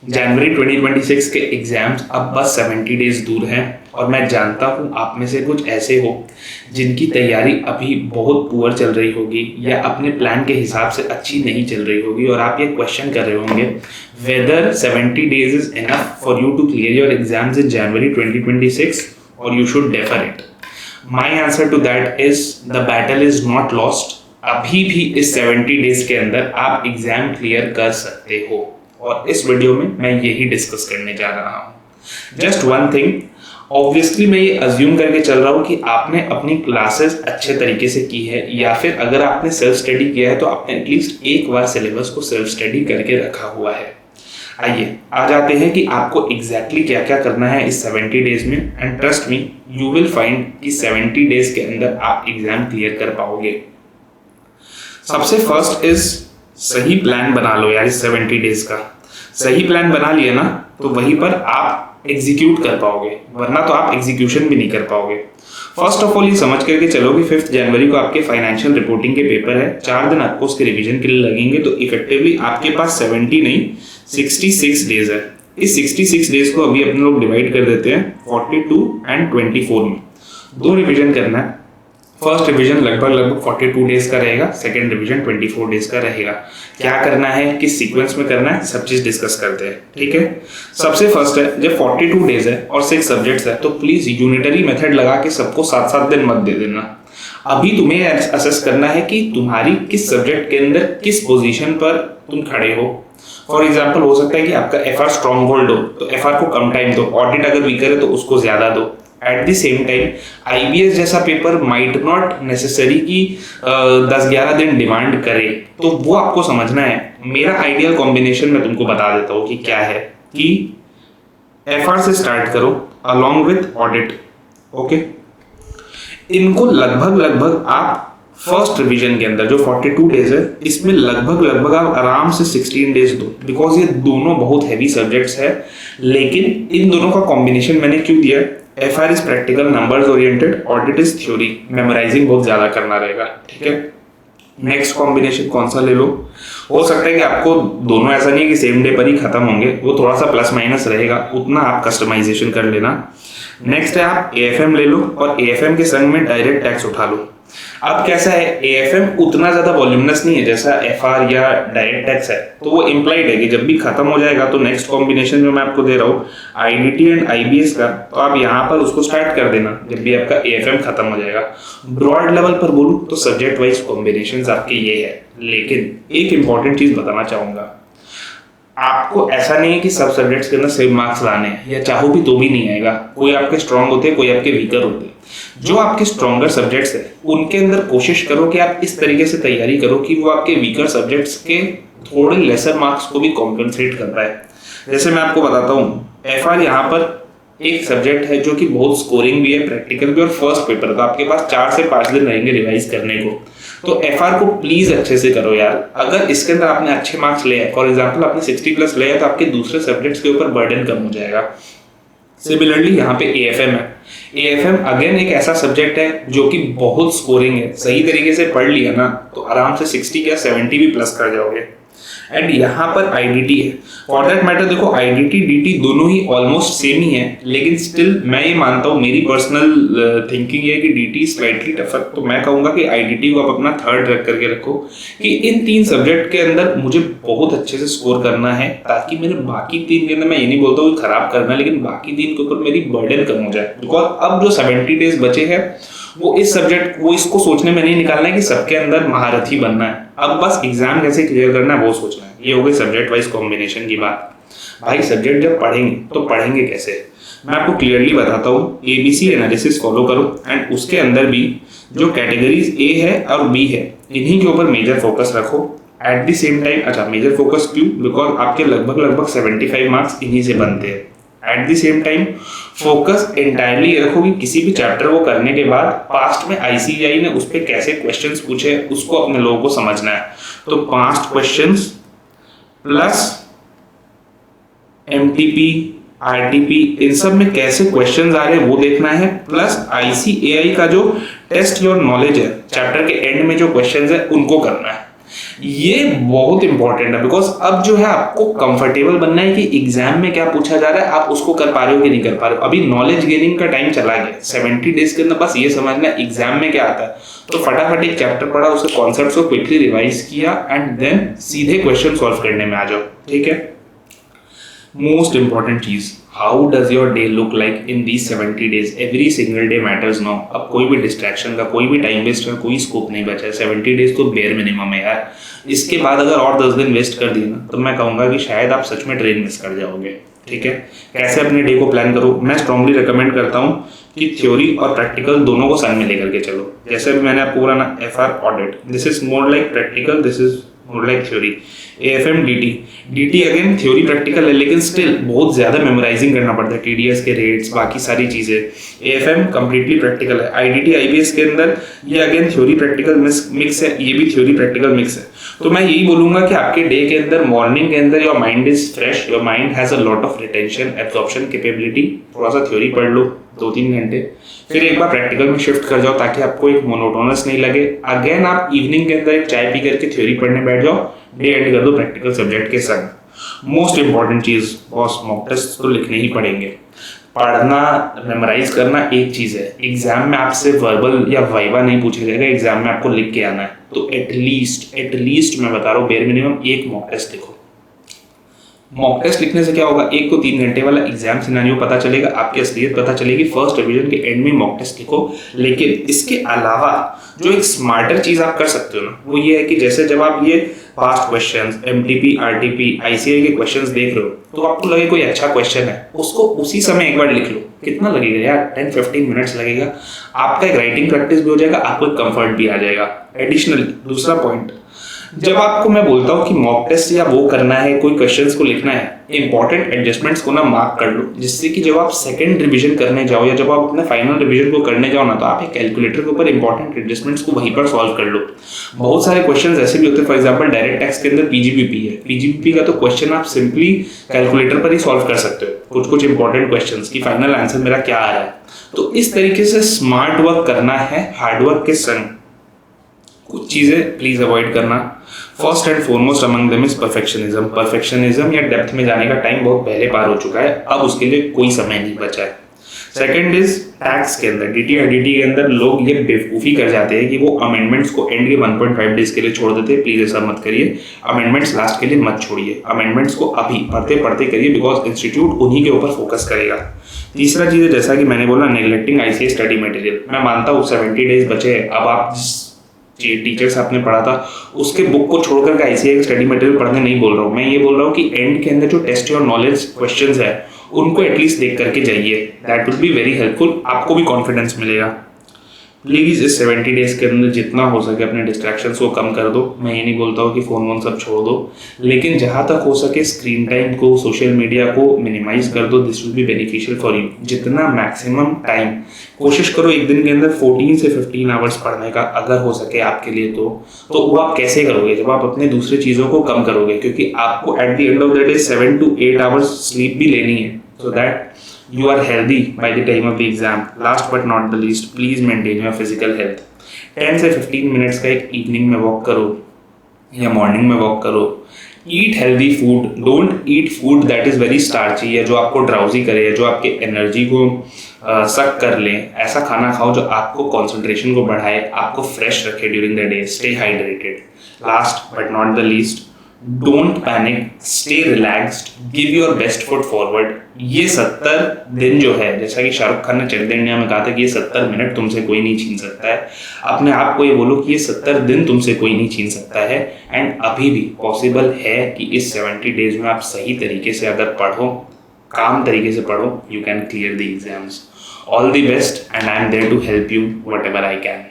जनवरी 2026 के एग्जाम्स अब बस 70 डेज दूर हैं और मैं जानता हूँ आप में से कुछ ऐसे हो जिनकी तैयारी अभी बहुत पुअर चल रही होगी या अपने प्लान के हिसाब से अच्छी नहीं चल रही होगी और आप ये क्वेश्चन कर रहे होंगे whether 70 days is enough for you to clear your exams in January 2026 और you should defer it. My answer to that is the battle is not lost. अभी भी इस 70 डेज के अंदर आप एग्जाम क्लियर कर सकते हो और इस वीडियो में मैं यही डिस्कस करने जा रहा हूँ। जस्ट वन थिंग, ऑब्वियसली मैं ये अज्यूम करके चल रहा हूँ कि आपने अपनी क्लासेस अच्छे तरीके से की है या फिर अगर आपने सेल्फ स्टडी किया है तो आपने एटलीस्ट एक बार सिलेबस को सेल्फ स्टडी करके रखा हुआ है। आइए आ जाते हैं कि आपको एग्जैक्टली क्या क्या करना है इस 70 डेज में and trust me you will find कि 70 डेज के अंदर आप एग्जाम क्लियर कर पाओगे। सबसे फर्स्ट इज सही प्लान बना लो यार। इस 70 डेज का सही प्लान बना लिया ना तो वहीं पर आप एग्जीक्यूट कर पाओगे, वरना तो आप एग्जीक्यूशन भी नहीं कर पाओगे। फर्स्ट ऑफ ऑल ये समझ करके चलो कि 5 जनवरी को आपके फाइनेंशियल रिपोर्टिंग के पेपर है। 4 दिन आपको उसके रिवीजन के लिए लगेंगे तो इफेक्टिवली आपके पास 70 नहीं 66 डेज है। इस 66 डेज को अभी अपने लोग डिवाइड कर देते हैं 42 एंड 24 में। 2 रिवीजन करना है। फर्स्ट रिवीजन लगभग 42 डेज का रहेगा, सेकेंड रिवीजन 24 डेज का रहेगा। क्या करना है, किस सीक्वेंस में करना है, सब चीज डिस्कस करते हैं। ठीक है, सबसे फर्स्ट है जब 42 डेज है और 6 सब्जेक्ट्स है तो प्लीज यूनिटरी मेथड लगा के सबको 7-7 दिन मत दे देना। अभी तुम्हें असेस करना है कि तुम्हारी किस सब्जेक्ट के अंदर किस पोजीशन पर तुम खड़े हो। फॉर एग्जाम्पल हो सकता है कि आपका FR स्ट्रॉन्ग होल्ड हो तो FR को कम टाइम दो, ऑडिट अगर वीकर है तो उसको ज्यादा दो। At the same time IBS जैसा पेपर माइट नॉट नेसेसरी कि 10-11 दिन डिमांड करे, तो वो आपको समझना है। मेरा आइडियल कॉम्बिनेशन मैं तुमको बता देता हूँ कि क्या है कि FR से स्टार्ट करो अलॉन्ग विथ ऑडिट। ओके, इनको लगभग आप फर्स्ट रिवीजन के अंदर जो 42 डेज है इसमें लगभग आप आराम से 16 डेज दो, बिकॉज ये दोनों बहुत हैवी सब्जेक्ट्स है। लेकिन इन दोनों का कॉम्बिनेशन मैंने क्यों दिया, FR is practical numbers oriented, audit is theory, memorising बहुत ज्यादा करना रहेगा। ठीक है, नेक्स्ट कॉम्बिनेशन कौन सा ले लो। हो सकता है कि आपको दोनों ऐसा नहीं है कि सेम डे पर ही खत्म होंगे, वो थोड़ा सा प्लस माइनस रहेगा, उतना आप कस्टमाइजेशन कर लेना। नेक्स्ट है आप AFM ले लो और AFM के संग में डायरेक्ट टैक्स उठा लो। अब कैसा है, AFM उतना ज्यादा वॉल्यूमनस नहीं है जैसा FR या डायरेक्ट टैक्स है, तो वो इम्प्लाइड है कि जब भी खत्म हो जाएगा तो नेक्स्ट कॉम्बिनेशन जो मैं आपको दे रहा हूँ IDT एंड IBS का, तो आप यहाँ पर उसको स्टार्ट कर देना जब भी आपका AFM खत्म हो जाएगा। ब्रॉड लेवल पर बोलूँ तो सब्जेक्ट वाइज कॉम्बिनेशन आपके ये है, लेकिन एक इंपॉर्टेंट चीज बताना चाहूंगा, आपको ऐसा नहीं है कि सब सब्जेक्ट्स के अंदर सेम मार्क्स लाने हैं, या चाहो भी तो भी नहीं आएगा। कोई आपके स्ट्रांग होते हैं, कोई आपके वीकर होते हैं। जो आपके स्ट्रॉन्गर सब्जेक्ट्स है उनके अंदर कोशिश करो कि आप इस तरीके से तैयारी करो कि वो आपके वीकर सब्जेक्ट्स के थोड़े लेसर मार्क्स को भी कॉम्पेंसेट कर पाए। जैसे मैं आपको बताता हूँ, FR यहाँ पर एक सब्जेक्ट है जो कि बहुत स्कोरिंग भी है, प्रैक्टिकल भी, और फर्स्ट पेपर तो आपके पास 4 से 5 दिन रहेंगे रिवाइज करने को। तो FR को प्लीज अच्छे से करो यार। अगर इसके अंदर आपने अच्छे मार्क्स ले, फॉर एग्जांपल आपने 60+ ले, तो आपके दूसरे सब्जेक्ट्स के ऊपर बर्डन कम हो जाएगा। सिमिलरली यहाँ पे AFM है। AFM अगेन एक ऐसा सब्जेक्ट है जो कि बहुत स्कोरिंग है, सही तरीके से पढ़ लिया ना तो आराम से 60 या 70 भी प्लस कर जाओगे। एंड यहाँ पर IDT है। फॉर दैट मैटर देखो IDT DT दोनों ही ऑलमोस्ट सेम ही है, लेकिन स्टिल मैं ये मानता हूँ, मेरी पर्सनल थिंकिंग है कि DT स्लाइटली टफर, तो मैं कहूँगा कि IDT को आप अपना थर्ड रख करके रखो कि इन 3 सब्जेक्ट के अंदर मुझे बहुत अच्छे से स्कोर करना है, ताकि मेरे बाकी 3 के अंदर, मैं ये नहीं बोलता हूँ खराब करना है, लेकिन बाकी 3 के ऊपर मेरी बर्डन कम हो जाए। बिकॉज अब जो 70 डेज बचे हैं वो इसको सोचने में नहीं निकालना है कि सबके अंदर महारथी बनना है, अब बस एग्जाम कैसे क्लियर करना है वो सोचना है। ये हो गई सब्जेक्ट वाइज कॉम्बिनेशन की बात। भाई सब्जेक्ट जब पढ़ेंगे तो पढ़ेंगे कैसे, मैं आपको क्लियरली बताता हूँ। ABC एनालिसिस फॉलो करो एंड उसके अंदर भी जो कैटेगरीज A है और B है इन्हीं के ऊपर मेजर फोकस रखो। एट द सेम टाइम, अच्छा मेजर फोकस क्यों, बिकॉज आपके लगभग 75 मार्क्स इन्हीं से बनते हैं। At the same time focus entirely रखो कि किसी भी चैप्टर को करने के बाद पास्ट में ICAI ने उस पर कैसे क्वेश्चंस पूछे उसको अपने लोगों को समझना है। तो past questions plus MTP RTP इन सब में कैसे क्वेश्चंस आ रहे हैं वो देखना है, प्लस ICAI का जो टेस्ट योर नॉलेज है चैप्टर के एंड में जो क्वेश्चंस है उनको करना है। ये बहुत इंपॉर्टेंट है, बिकॉज अब जो है आपको कंफर्टेबल बनना है कि एग्जाम में क्या पूछा जा रहा है, आप उसको कर पा रहे हो कि नहीं कर पा रहे हो। अभी नॉलेज गेनिंग का टाइम चला गया, 70 डेज के अंदर बस ये समझना है एग्जाम में क्या आता है। तो फटाफट एक चैप्टर पढ़ा, उसके कॉन्सेप्ट्स को क्विकली रिवाइज किया एंड देन सीधे क्वेश्चन सॉल्व करने में आ जाओ, ठीक है। मोस्ट इंपॉर्टेंट चीज, how does your day look like in these 70 days. Every single day matters now. अब कोई भी डिस्ट्रैक्शन का, कोई भी टाइम वेस्ट का कोई स्कोप नहीं बचा है। 70 डेज तो बेयर मिनिमम है यार। इसके बाद अगर और 10 दिन वेस्ट कर दिए ना, तो मैं कहूंगा कि शायद आप सच में ट्रेन मिस कर जाओगे, ठीक है। कैसे अपने डे को प्लान करो, मैं स्ट्रांगली रिकमेंड करता हूँ कि थ्योरी और प्रैक्टिकल दोनों को संग में लेकर के चलो। जैसे अभी मैंने आपको बोला ना, FR audit, this is more like practical, this is more like theory. AFM DT again theory practical है, लेकिन स्टिल बहुत ज्यादा मेमोराइजिंग करना पड़ता है, TDS के रेट्स, बाकी सारी चीजें। AFM कंप्लीटली प्रैक्टिकल है। IDT IBS के अंदर ये अगेन थ्योरी प्रैक्टिकल मिक्स है, ये भी थ्योरी प्रैक्टिकल मिक्स है। तो मैं यही बोलूंगा कि आपके डे के अंदर, मॉर्निंग के अंदर, your mind is fresh, your mind has a lot of retention absorption capability. थोड़ा सा थ्योरी पढ़ लो 2-3 घंटे, फिर एक बार प्रैक्टिकल में शिफ्ट कर जाओ ताकि आपको एक मोनोटोनस नहीं लगे। अगेन आप इवनिंग के अंदर एक चाय पी करके थ्योरी पढ़ने बैठ जाओ, डे एंड कर दो प्रैक्टिकल सब्जेक्ट के संग। मोस्ट इंपॉर्टेंट चीज बॉस, मॉक टेस्ट तो लिखने ही पड़ेंगे। पढ़ना, मेमोराइज करना एक चीज है, एग्जाम में आपसे वर्बल या वाइवा नहीं पूछा जाएगा, एग्जाम में आपको लिख के आना है। तो एटलीस्ट मैं बता रहा हूँ, बेयर मिनिमम एक मॉक टेस्ट लिखो। मॉक टेस्ट लिखने से क्या होगा, 1 को 3 घंटे वाला एग्जाम सिनेरियो पता चलेगा, आपकी असलियत पता चलेगी। फर्स्ट रिवीजन के एंड में मॉक टेस्ट लिखो। लेकिन इसके अलावा जो एक स्मार्टर चीज आप कर सकते हो ना, वो ये है कि जैसे जब आप ये past questions, MTP, RTP, ICAI के क्वेश्चंस देख रहे हो, तो आपको लगे कोई अच्छा क्वेश्चन है, उसको उसी समय एक बार लिख लो। कितना लगेगा यार, 10-15 मिनट्स लगेगा। आपका एक राइटिंग प्रैक्टिस भी हो जाएगा, आपको एक कंफर्ट भी आ जाएगा। एडिशनली दूसरा पॉइंट, जब आपको मैं बोलता हूँ कि मॉक टेस्ट या वो करना है, कोई क्वेश्चंस को लिखना है, इंपॉर्टेंट एडजस्टमेंट्स को ना मार्क कर लो, जिससे कि जब आप सेकंड रिवीजन करने जाओ या जब आप अपने फाइनल रिवीजन को करने जाओ ना, तो आप एक कैलकुलेटर के ऊपर इंपॉर्टेंट एडजस्टमेंट्स को वहीं पर सॉल्व कर लो। बहुत सारे क्वेश्चंस ऐसे भी होते हैं, फॉर एग्जांपल डायरेक्ट टैक्स के अंदर PGBP है, PGBP का तो क्वेश्चन आप सिंपली कैलकुलेटर पर ही सॉल्व कर सकते हो, कुछ इंपॉर्टेंट क्वेश्चंस की फाइनल आंसर मेरा क्या आ रहा है। तो इस तरीके से स्मार्ट वर्क करना है, हार्डवर्क के संग। कुछ चीजें प्लीज अवॉइड करना। First and foremost among them is perfectionism या डेप्थ में जाने का टाइम बहुत पहले पार हो चुका है, अब उसके लिए कोई समय नहीं बचा है। सेकंड इज टैक्स के अंदर, DT IDT के अंदर लोग ये बेवकूफी कर जाते हैं कि वो अमेंडमेंट्स को एंड के 1.5 डेज के लिए छोड़ देते हैं। प्लीज ऐसा मत करिए, अमेंडमेंट्स लास्ट के लिए मत छोड़िए, अमेंडमेंट्स को अभी पढ़ते पढ़ते करिए, बिकॉज इंस्टीट्यूट उन्हीं के ऊपर फोकस करेगा। तीसरा चीज है, जैसा कि मैंने बोला, नेग्लेक्टिंग ICAI स्टडी मटेरियल। मैं मानता हूँ 70 डेज बचे हैं, अब आप टीचर्स आपने पढ़ा था उसके बुक को छोड़कर ICAI स्टडी मटेरियल पढ़ने नहीं बोल रहा हूँ। मैं ये बोल रहा हूँ कि एंड के अंदर जो टेस्ट और नॉलेज क्वेश्चंस है, उनको एटलीस्ट देख करके जाइए, that will be very helpful, आपको भी कॉन्फिडेंस मिलेगा। प्लीज इस 70 डेज के अंदर जितना हो सके अपने डिस्ट्रैक्शंस को कम कर दो। मैं ये नहीं बोलता हूँ कि फोन वोन सब छोड़ दो, लेकिन जहां तक हो सके स्क्रीन टाइम को, सोशल मीडिया को मिनिमाइज कर दो। This will be beneficial for you. जितना मैक्सिमम टाइम कोशिश करो एक दिन के अंदर 14 से 15 आवर्स पढ़ने का, अगर हो सके आपके लिए। तो वो आप कैसे करोगे, जब आप अपने दूसरी चीजों को कम करोगे, क्योंकि आपको at the end of the day 7 to 8 hours sleep भी लेनी है, so that you are healthy by the time of the exam. Last but not the least, please maintain your physical health. 10 से 15 मिनट्स का एक evening में walk करो या morning में वॉक करो। Eat healthy food, don't eat food that is very starchy, या जो आपको ड्राउजी करे, जो आपके एनर्जी को सक कर ले। ऐसा खाना खाओ जो आपको कॉन्सेंट्रेशन को बढ़ाए, आपको फ्रेश रखे during the day. Stay hydrated. Last but not the least, don't panic, stay relaxed, give your best foot forward. ये 70 दिन जो है, जैसा कि शाहरुख खान ने चक दे इंडिया में कहा था कि ये 70 मिनट तुमसे कोई नहीं छीन सकता है, अपने आप को ये बोलो कि ये 70 दिन तुमसे कोई नहीं छीन सकता है। एंड अभी भी पॉसिबल है कि इस 70 डेज में आप सही तरीके से अगर पढ़ो, काम तरीके से पढ़ो, you can clear the exams. All the best and I am there to help you whatever I can.